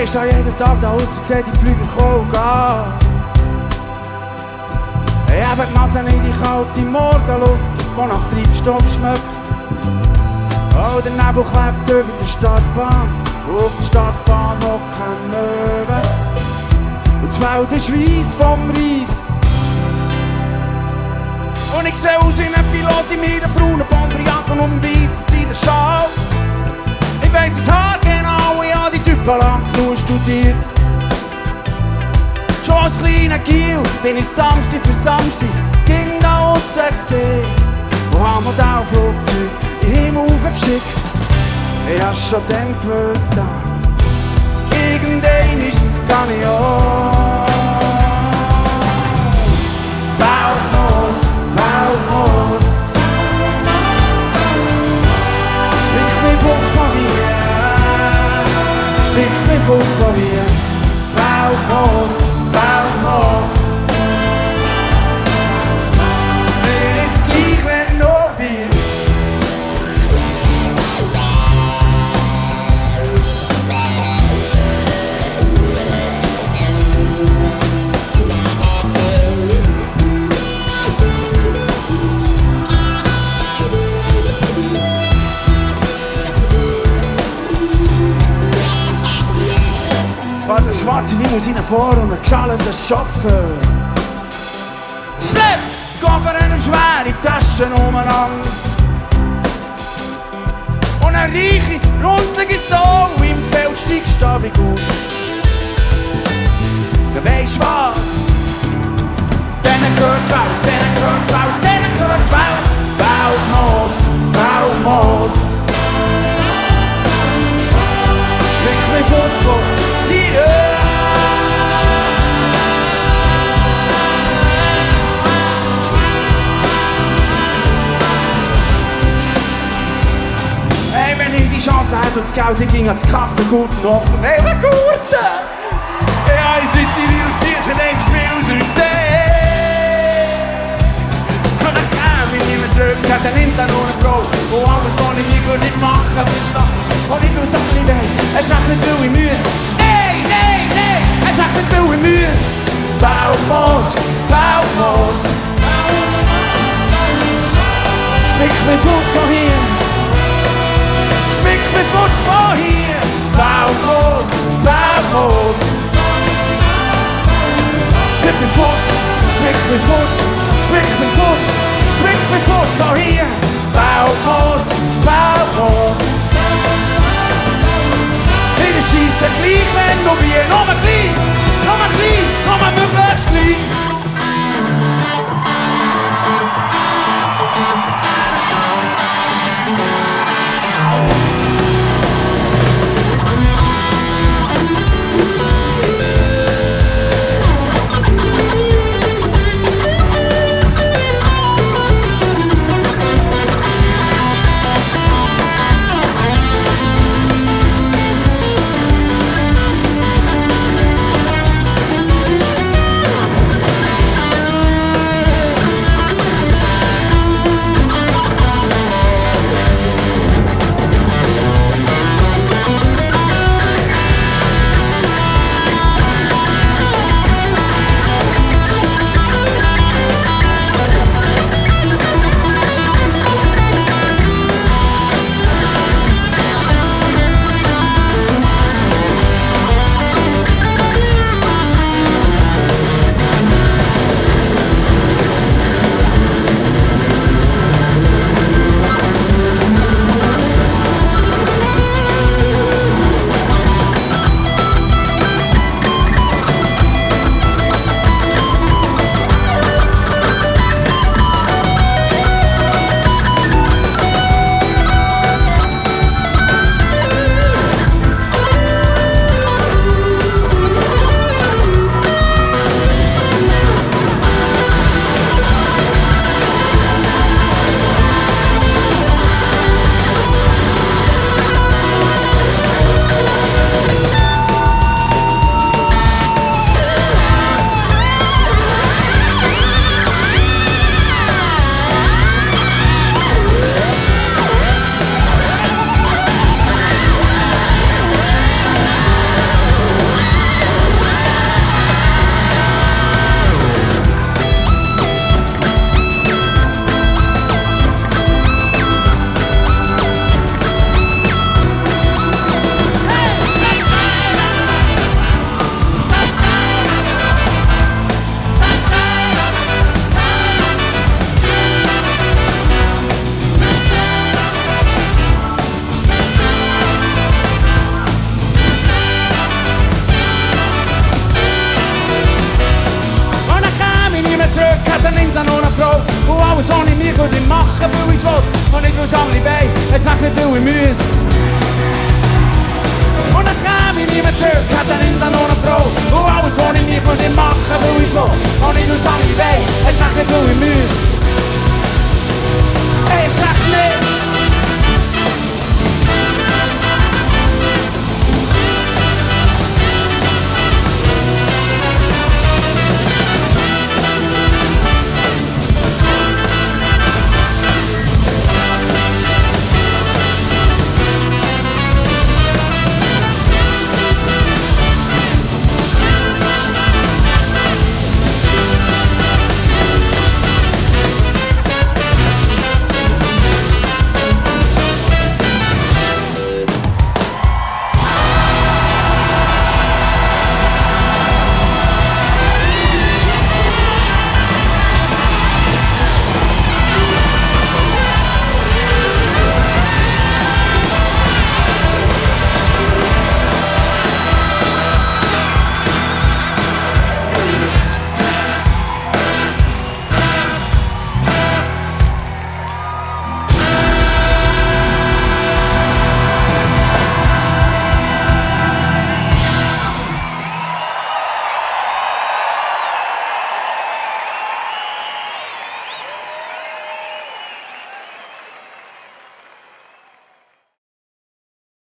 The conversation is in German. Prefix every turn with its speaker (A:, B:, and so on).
A: Ich stehe jeden Tag da draussen, sehe die Flüge kommen und gehen. Ich habe die Nase in die kalte Morgenluft, die nach Treibstoff schmeckt. Oh, der Nebel klebt über der Stadtbahn, auf der Stadtbahn hocken Möwen. Und das Feld ist weiss vom Reif. Und ich sehe aus wie ein Pilot in meiner braunen Bomberjacke und um weissen Seidenschal. Ich weiss es haargenau, ich habe die Typen lang genug studiert. Schon als kleiner Giel bin ich Samstag für Samstag ging da aussen gesehen. Wo haben Modellflugzeuge in den Himmel aufgeschickt. Ich hab schon dann gewusst, irgendwann ist gar nicht an. Baumos, Baumos, sprich mich fort von hier, sprich mich fort von hier. Baumos, Baumos, mir ist gleich, wenn nur wir. Fährt eine schwarze Limousine vor und ein geschalleter Chauffeur. Schlepp, Koffer und schwere Taschen umeinander. Und eine reiche, runzlige Sau im Bild steigt stabig aus. Du weisst was? Denen gehört Welt, denen gehört Welt, denen gehört Welt. Baumos, Baumos. Sprich mich fort von hier. Hey, wenn ich die Chance hätte und das Geld ging ans Kappen, guten offen, hey, was guten! Ja, ich sitze hier aus dir, nehme ich mir unter den See. Und dann käme ich nicht mehr zurück, hat dann instant ohne Frau, wo alles ohne mich würde ich machen, und ich will es auch nicht weh, es ist echt nicht, weil ich müsste. Nein, nein, nein, es ist echt nicht, weil ich müsste. Baumos, Baumos, sprich mich fort von hier, sprich mich fort von hier. Baumos, Baumos, sprich mich fort, sprich mich fort, sprich mich fort, sprich mich fort von hier. Baumos, Baumos. Wir schiessen gleich, wenn nur wir noch mal klein, noch mal klein, noch mal möglichst klein. hat dann links noch eine Frau. Und alles, was ich mir würde machen, weil ich's will. Und nicht, weil es andere wollen, es sagt nicht, weil ich müsste. Und dann käme ich nicht mehr zurück, hat dann links noch eine Frau. Und alles, was ich mir würde machen, weil ich's will. Und nicht, weil es